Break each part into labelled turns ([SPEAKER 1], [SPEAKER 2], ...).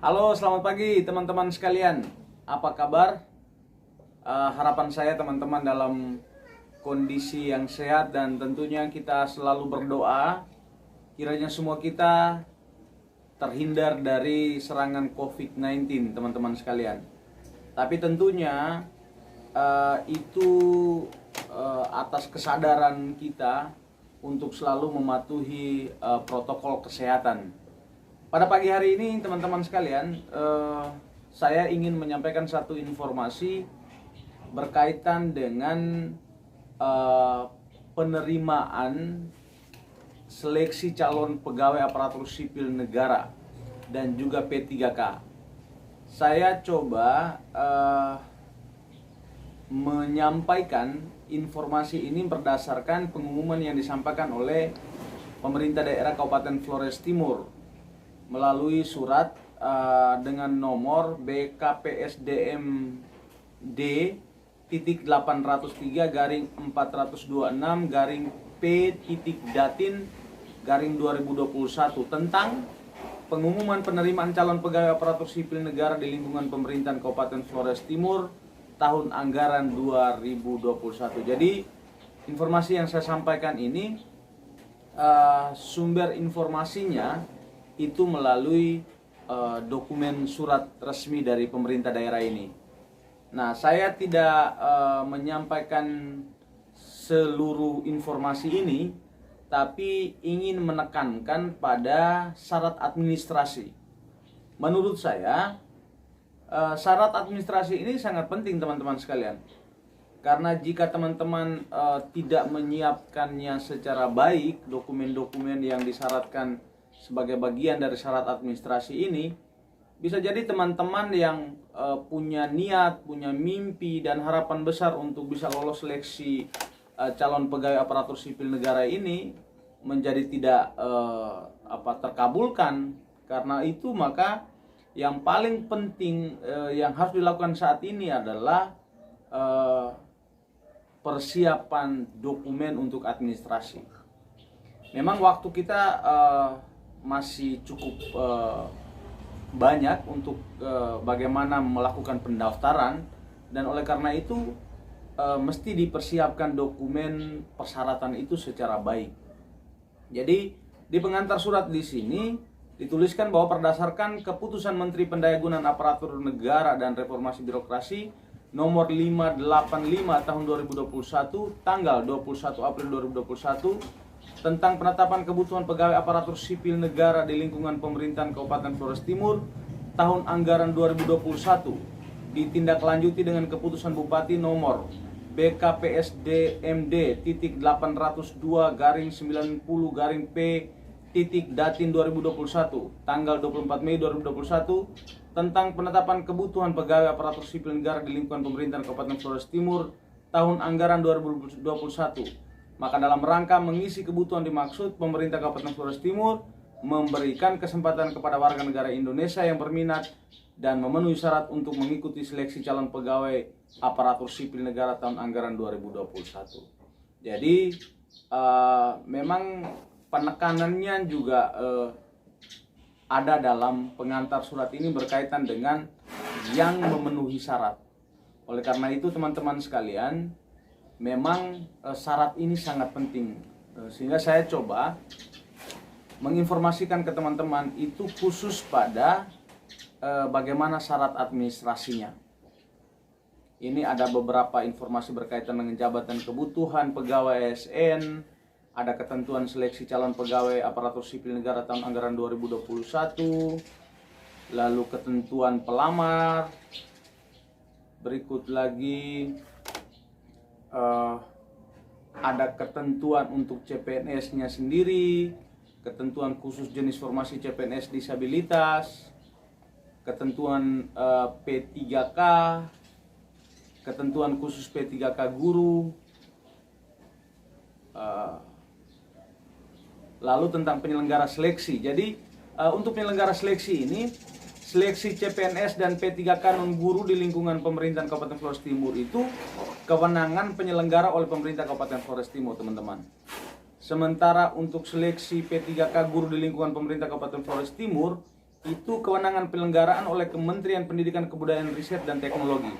[SPEAKER 1] Halo, selamat pagi teman-teman sekalian. Apa kabar? Harapan saya teman-teman dalam kondisi yang sehat dan tentunya kita selalu berdoa kiranya semua kita terhindar dari serangan COVID-19 teman-teman sekalian. Tapi tentunya itu atas kesadaran kita untuk selalu mematuhi protokol kesehatan. Pada pagi hari ini teman-teman sekalian, saya ingin menyampaikan satu informasi berkaitan dengan penerimaan seleksi calon pegawai aparatur sipil negara dan juga P3K. Saya coba menyampaikan informasi ini berdasarkan pengumuman yang disampaikan oleh pemerintah daerah Kabupaten Flores Timur melalui surat dengan nomor BKPSDMD titik 803 garing 426 garing P titik Datin garing 2021 tentang pengumuman penerimaan calon pegawai aparatur sipil negara di lingkungan pemerintahan Kabupaten Flores Timur tahun anggaran 2021. Jadi informasi yang saya sampaikan ini sumber informasinya itu melalui dokumen surat resmi dari pemerintah daerah ini. Nah, saya tidak menyampaikan seluruh informasi ini, tapi ingin menekankan pada syarat administrasi. Menurut saya, syarat administrasi ini sangat penting teman-teman sekalian. Karena jika teman-teman tidak menyiapkannya secara baik, dokumen-dokumen yang disyaratkan sebagai bagian dari syarat administrasi ini, bisa jadi teman-teman yang punya niat, punya mimpi dan harapan besar untuk bisa lolos seleksi calon pegawai aparatur sipil negara ini menjadi tidak terkabulkan. Karena itu maka yang paling penting yang harus dilakukan saat ini adalah persiapan dokumen untuk administrasi. Memang waktu kita masih cukup banyak untuk bagaimana melakukan pendaftaran, dan oleh karena itu mesti dipersiapkan dokumen persyaratan itu secara baik. Jadi di pengantar surat di sini dituliskan bahwa berdasarkan keputusan Menteri Pendayagunaan Aparatur Negara dan Reformasi Birokrasi nomor 585 tahun 2021 tanggal 21 April 2021 tentang penetapan kebutuhan pegawai aparatur sipil negara di lingkungan pemerintahan Kabupaten Flores Timur tahun anggaran 2021 ditindaklanjuti dengan keputusan Bupati nomor BKPSDMD titik 802 garing 90 garing P titik Datin 2021 tanggal 24 Mei 2021 tentang penetapan kebutuhan pegawai aparatur sipil negara di lingkungan pemerintahan Kabupaten Flores Timur tahun anggaran 2021. Maka dalam rangka mengisi kebutuhan dimaksud, pemerintah Kabupaten Flores Timur memberikan kesempatan kepada warga negara Indonesia yang berminat dan memenuhi syarat untuk mengikuti seleksi calon pegawai aparatur sipil negara tahun anggaran 2021. Jadi memang penekanannya juga ada dalam pengantar surat ini berkaitan dengan yang memenuhi syarat. Oleh karena itu teman-teman sekalian, memang syarat ini sangat penting, sehingga saya coba menginformasikan ke teman-teman itu khusus pada bagaimana syarat administrasinya. Ini ada beberapa informasi berkaitan dengan jabatan kebutuhan pegawai ASN, ada ketentuan seleksi calon pegawai aparatur sipil negara tahun anggaran 2021, lalu ketentuan pelamar, berikut lagi ada ketentuan untuk CPNS-nya sendiri, ketentuan khusus jenis formasi CPNS disabilitas, ketentuan P3K, ketentuan khusus P3K guru, lalu tentang penyelenggara seleksi. Jadi untuk penyelenggara seleksi ini, seleksi CPNS dan P3K non guru di lingkungan pemerintahan Kabupaten Flores Timur itu kewenangan penyelenggara oleh pemerintah Kabupaten Flores Timur, teman-teman. Sementara untuk seleksi P3K guru di lingkungan pemerintah Kabupaten Flores Timur itu kewenangan penyelenggaraan oleh Kementerian Pendidikan, Kebudayaan, Riset, dan Teknologi.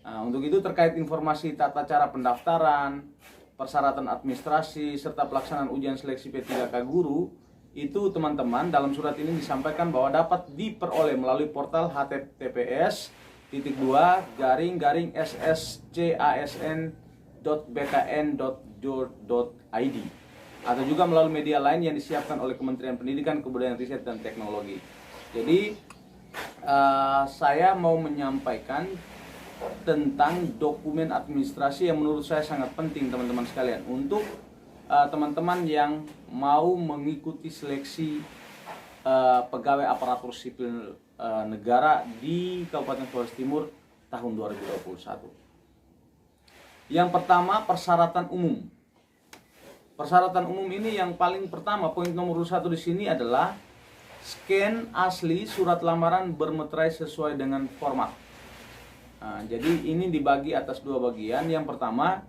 [SPEAKER 1] Nah, untuk itu terkait informasi tata cara pendaftaran, persyaratan administrasi, serta pelaksanaan ujian seleksi P3K guru, itu teman-teman dalam surat ini disampaikan bahwa dapat diperoleh melalui portal https://sscasn.bkn.go.id atau juga melalui media lain yang disiapkan oleh Kementerian Pendidikan, Kebudayaan, Riset, dan Teknologi. Jadi saya mau menyampaikan tentang dokumen administrasi yang menurut saya sangat penting teman-teman sekalian untuk teman-teman yang mau mengikuti seleksi pegawai aparatur sipil negara di Kabupaten Flores Timur tahun 2021. Yang pertama, persyaratan umum. Persyaratan umum ini yang paling pertama, poin nomor 1 di sini adalah scan asli surat lamaran bermeterai sesuai dengan format. Nah, jadi ini dibagi atas 2 bagian. Yang pertama,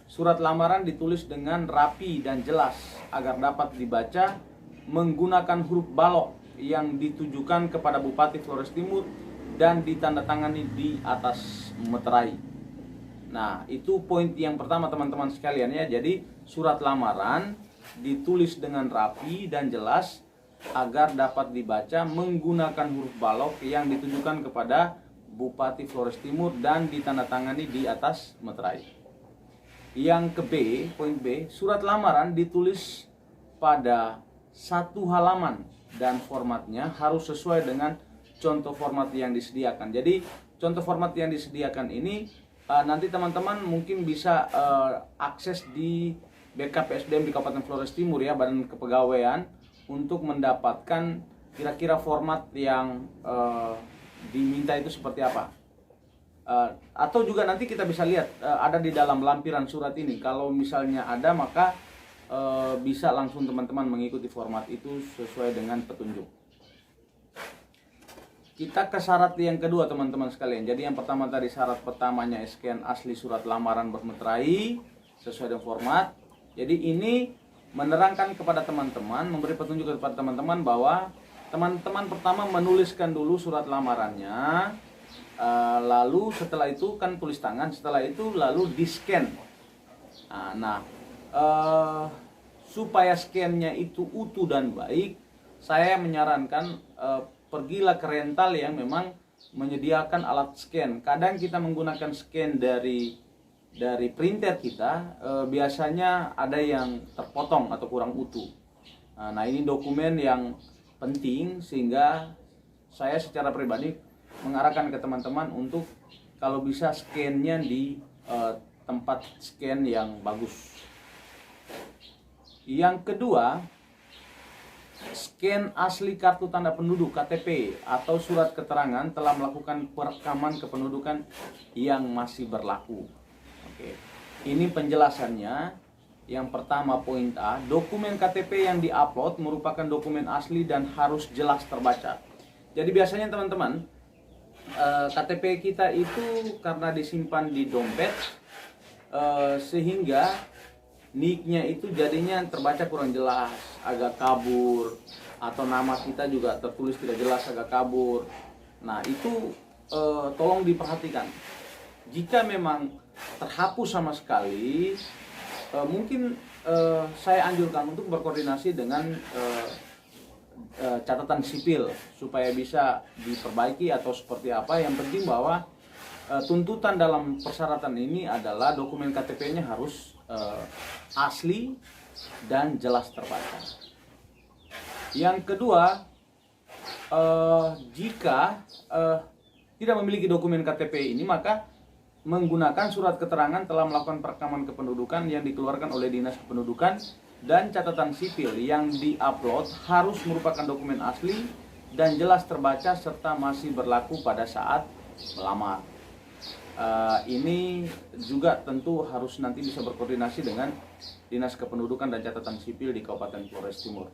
[SPEAKER 1] surat lamaran ditulis dengan rapi dan jelas agar dapat dibaca menggunakan huruf balok yang ditujukan kepada Bupati Flores Timur dan ditandatangani di atas meterai. Nah, itu poin yang pertama teman-teman sekalian ya. Jadi surat lamaran ditulis dengan rapi dan jelas agar dapat dibaca menggunakan huruf balok yang ditujukan kepada Bupati Flores Timur dan ditandatangani di atas meterai. Yang ke B, poin B, surat lamaran ditulis pada 1 halaman dan formatnya harus sesuai dengan contoh format yang disediakan. Jadi contoh format yang disediakan ini nanti teman-teman mungkin bisa akses di BKPSDM di Kabupaten Flores Timur ya, Badan Kepegawaian, untuk mendapatkan kira-kira format yang diminta itu seperti apa. Atau juga nanti kita bisa lihat ada di dalam lampiran surat ini. Kalau misalnya ada, maka bisa langsung teman-teman mengikuti format itu sesuai dengan petunjuk. Kita ke syarat yang kedua teman-teman sekalian. Jadi yang pertama tadi syarat pertamanya scan asli surat lamaran bermeterai sesuai dengan format. Jadi ini menerangkan kepada teman-teman, memberi petunjuk kepada teman-teman bahwa teman-teman pertama menuliskan dulu surat lamarannya, lalu setelah itu kan tulis tangan, setelah itu lalu di scan. Nah, supaya scannya itu utuh dan baik, saya menyarankan pergilah ke rental yang memang menyediakan alat scan. Kadang kita menggunakan scan dari printer kita, biasanya ada yang terpotong atau kurang utuh. Nah, ini dokumen yang penting sehingga saya secara pribadi mengarahkan ke teman-teman untuk kalau bisa scan-nya di tempat scan yang bagus. Yang kedua, scan asli kartu tanda penduduk KTP atau surat keterangan telah melakukan perekaman kependudukan yang masih berlaku. Oke. Ini penjelasannya. Yang pertama, poin A, dokumen KTP yang diupload merupakan dokumen asli dan harus jelas terbaca. Jadi biasanya teman-teman, KTP kita itu karena disimpan di dompet, sehingga nicknya itu jadinya terbaca kurang jelas, agak kabur, atau nama kita juga tertulis tidak jelas, agak kabur. Nah, itu tolong diperhatikan. Jika memang terhapus sama sekali, mungkin saya anjurkan untuk berkoordinasi dengan catatan sipil supaya bisa diperbaiki atau seperti apa. Yang penting bahwa tuntutan dalam persyaratan ini adalah dokumen KTP-nya harus asli dan jelas terbaca. Yang kedua, jika tidak memiliki dokumen KTP ini, maka menggunakan surat keterangan telah melakukan perekaman kependudukan yang dikeluarkan oleh Dinas Kependudukan dan catatan sipil yang diupload harus merupakan dokumen asli dan jelas terbaca serta masih berlaku pada saat melamar. Ini juga tentu harus nanti bisa berkoordinasi dengan Dinas Kependudukan dan Catatan Sipil di Kabupaten Flores Timur.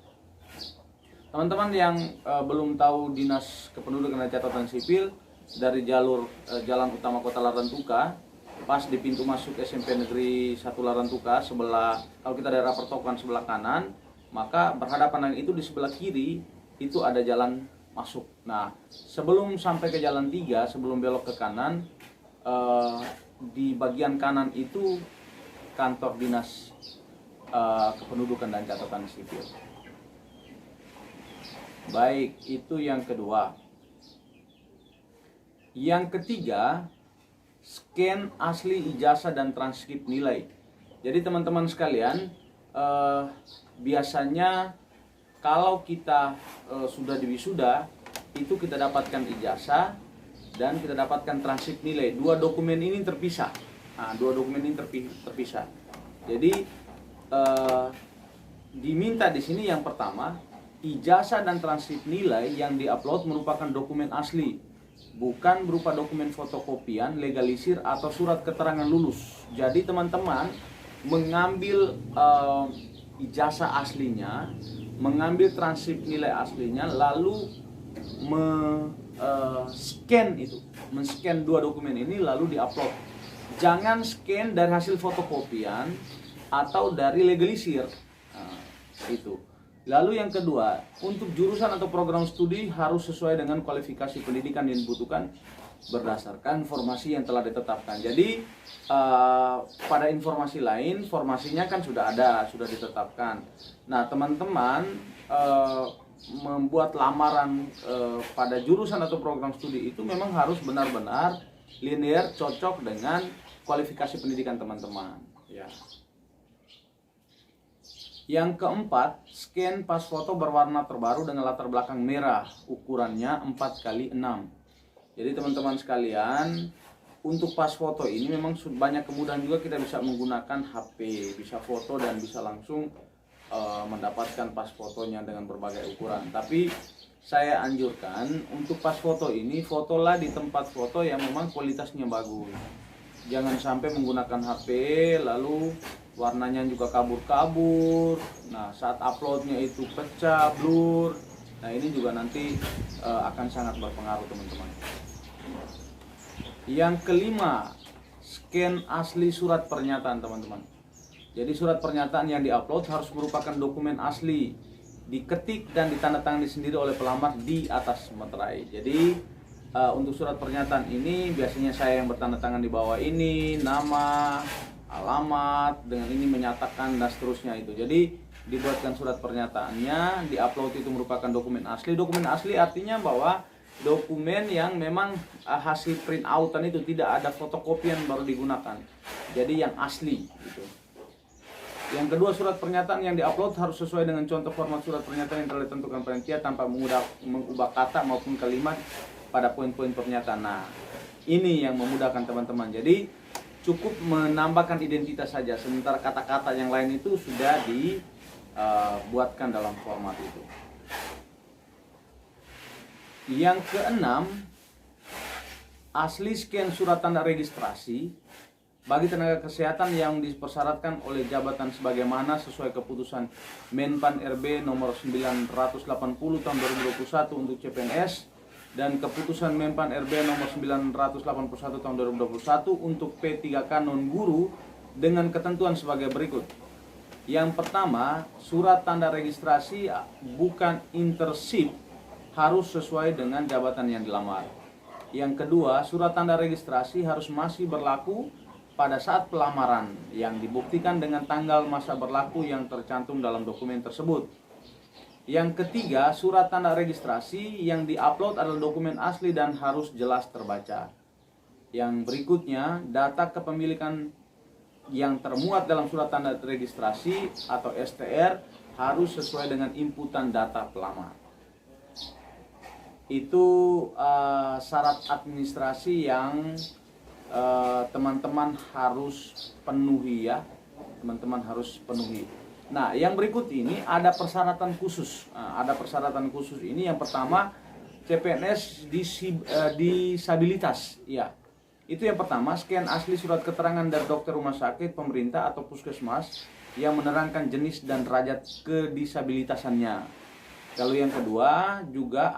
[SPEAKER 1] Teman-teman yang belum tahu Dinas Kependudukan dan Catatan Sipil, dari jalur jalan utama Kota Larantuka, pas di pintu masuk SMP Negeri 1 Larantuka, sebelah, kalau kita daerah pertokoan sebelah kanan, maka berhadapan dengan itu di sebelah kiri itu ada jalan masuk. Nah, sebelum sampai ke jalan 3, sebelum belok ke kanan, di bagian kanan itu kantor dinas kependudukan dan catatan sipil. Baik, itu yang kedua. Yang ketiga, scan asli ijazah dan transkrip nilai. Jadi teman-teman sekalian, biasanya kalau kita sudah di wisuda, itu kita dapatkan ijazah dan kita dapatkan transkrip nilai. Dua dokumen ini terpisah. Nah, dua dokumen ini terpisah. Jadi diminta di sini yang pertama, ijazah dan transkrip nilai yang diupload merupakan dokumen asli, bukan berupa dokumen fotokopian, legalisir atau surat keterangan lulus. Jadi teman-teman mengambil ijazah aslinya, mengambil transkrip nilai aslinya, lalu men-scan dua dokumen ini lalu diupload. Jangan scan dari hasil fotokopian atau dari legalisir. Nah, itu. Lalu yang kedua, untuk jurusan atau program studi harus sesuai dengan kualifikasi pendidikan yang dibutuhkan berdasarkan formasi yang telah ditetapkan. Jadi pada informasi lain, formasinya kan sudah ada, sudah ditetapkan. Nah, teman-teman membuat lamaran pada jurusan atau program studi itu memang harus benar-benar linear, cocok dengan kualifikasi pendidikan teman-teman. Ya. Yang keempat, scan pas foto berwarna terbaru dengan latar belakang merah, ukurannya 4x6. Jadi teman-teman sekalian, untuk pas foto ini memang banyak kemudahan juga, kita bisa menggunakan HP, bisa foto dan bisa langsung mendapatkan pas fotonya dengan berbagai ukuran. Tapi saya anjurkan untuk pas foto ini, fotolah di tempat foto yang memang kualitasnya bagus. Jangan sampai menggunakan HP lalu warnanya juga kabur-kabur. Nah, saat uploadnya itu pecah, blur. Nah, ini juga nanti akan sangat berpengaruh teman-teman. Yang kelima, scan asli surat pernyataan teman-teman. Jadi surat pernyataan yang diupload harus merupakan dokumen asli, diketik dan ditandatangani sendiri oleh pelamar di atas materai. Jadi untuk surat pernyataan ini biasanya saya yang bertanda tangan di bawah ini, nama, alamat, dengan ini menyatakan dan seterusnya itu. Jadi dibuatkan surat pernyataannya, diupload itu merupakan dokumen asli. Dokumen asli artinya bahwa dokumen yang memang hasil print outan itu, tidak ada fotokopian baru digunakan. Jadi yang asli gitu. Yang kedua, surat pernyataan yang diupload harus sesuai dengan contoh format surat pernyataan yang telah ditentukan panitia tanpa mengubah kata maupun kalimat pada poin-poin pernyataan. Nah, ini yang memudahkan teman-teman. Jadi cukup menambahkan identitas saja, sementara kata-kata yang lain itu sudah dibuatkan dalam format itu. Yang keenam, asli scan surat tanda registrasi bagi tenaga kesehatan yang dipersyaratkan oleh jabatan sebagaimana sesuai keputusan Menpan RB nomor 980 tahun 2021 untuk CPNS dan keputusan Menpan RB nomor 981 tahun 2021 untuk P3K non guru dengan ketentuan sebagai berikut. Yang pertama, surat tanda registrasi bukan internship harus sesuai dengan jabatan yang dilamar. Yang kedua, surat tanda registrasi harus masih berlaku pada saat pelamaran yang dibuktikan dengan tanggal masa berlaku yang tercantum dalam dokumen tersebut. Yang ketiga, surat tanda registrasi yang diupload adalah dokumen asli dan harus jelas terbaca. Yang berikutnya, data kepemilikan yang termuat dalam surat tanda registrasi atau STR harus sesuai dengan inputan data pelamar. Itu syarat administrasi yang teman-teman harus penuhi ya, teman-teman harus penuhi. Nah, yang berikut ini ada persyaratan khusus. Ada persyaratan khusus ini. Yang pertama, CPNS disabilitas. Ya, itu yang pertama. Scan asli surat keterangan dari dokter rumah sakit, pemerintah atau puskesmas yang menerangkan jenis dan derajat kedisabilitasannya. Lalu yang kedua juga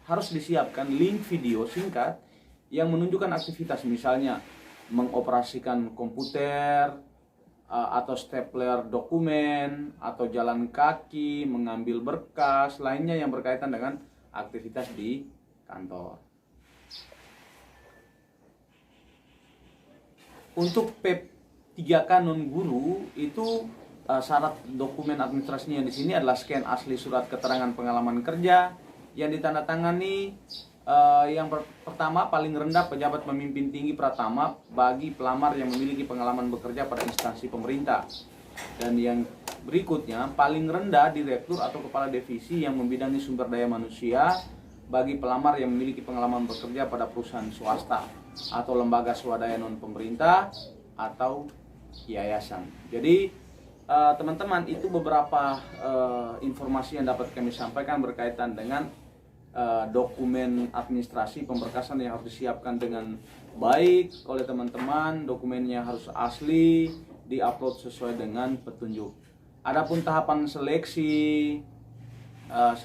[SPEAKER 1] harus disiapkan link video singkat yang menunjukkan aktivitas, misalnya mengoperasikan komputer atau stapler dokumen atau jalan kaki, mengambil berkas lainnya yang berkaitan dengan aktivitas di kantor. Untuk P3K non guru itu syarat dokumen administrasinya di sini adalah scan asli surat keterangan pengalaman kerja yang ditandatangani yang pertama paling rendah pejabat pemimpin tinggi Pratama bagi pelamar yang memiliki pengalaman bekerja pada instansi pemerintah. Dan yang berikutnya paling rendah direktur atau kepala divisi yang membidangi sumber daya manusia bagi pelamar yang memiliki pengalaman bekerja pada perusahaan swasta atau lembaga swadaya non pemerintah atau yayasan. Jadi teman-teman, itu beberapa informasi yang dapat kami sampaikan berkaitan dengan dokumen administrasi pemberkasan yang harus disiapkan dengan baik oleh teman-teman. Dokumennya harus asli, diupload sesuai dengan petunjuk. Adapun tahapan seleksi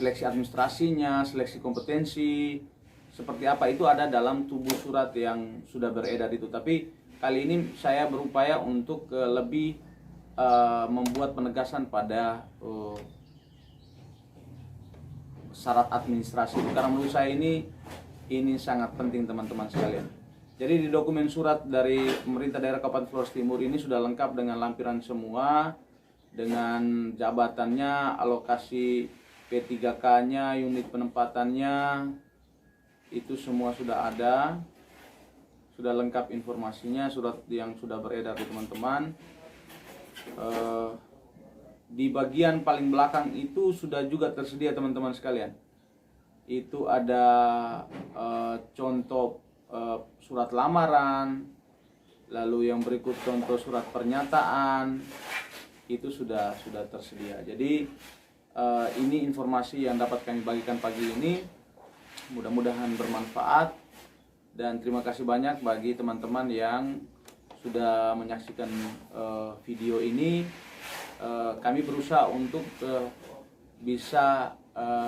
[SPEAKER 1] administrasinya, seleksi kompetensi seperti apa, itu ada dalam tubuh surat yang sudah beredar itu. Tapi kali ini saya berupaya untuk lebih membuat penegasan pada syarat administrasi, karena menurut saya ini sangat penting teman-teman sekalian. Jadi di dokumen surat dari pemerintah daerah Kabupaten Flores Timur ini sudah lengkap dengan lampiran semua, dengan jabatannya, alokasi P3K-nya, unit penempatannya, itu semua sudah ada, sudah lengkap informasinya, surat yang sudah beredar di teman-teman. Di bagian paling belakang itu sudah juga tersedia teman-teman sekalian. Itu ada contoh surat lamaran, lalu yang berikut contoh surat pernyataan, itu sudah tersedia. Jadi ini informasi yang dapat kami bagikan pagi ini, mudah-mudahan bermanfaat, dan terima kasih banyak bagi teman-teman yang sudah menyaksikan video ini. Kami berusaha untuk bisa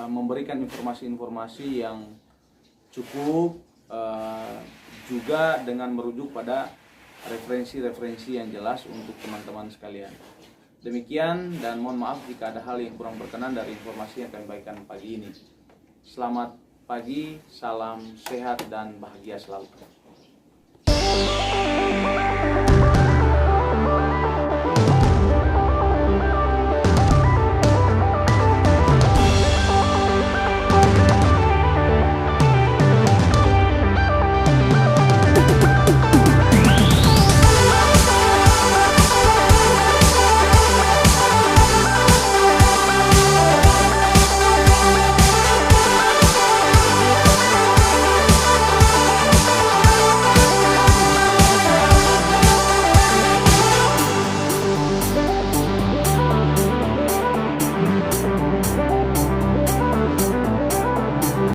[SPEAKER 1] memberikan informasi-informasi yang cukup, juga dengan merujuk pada referensi-referensi yang jelas untuk teman-teman sekalian. Demikian, dan mohon maaf jika ada hal yang kurang berkenan dari informasi yang kami bagikan pagi ini. Selamat pagi, salam sehat dan bahagia selalu.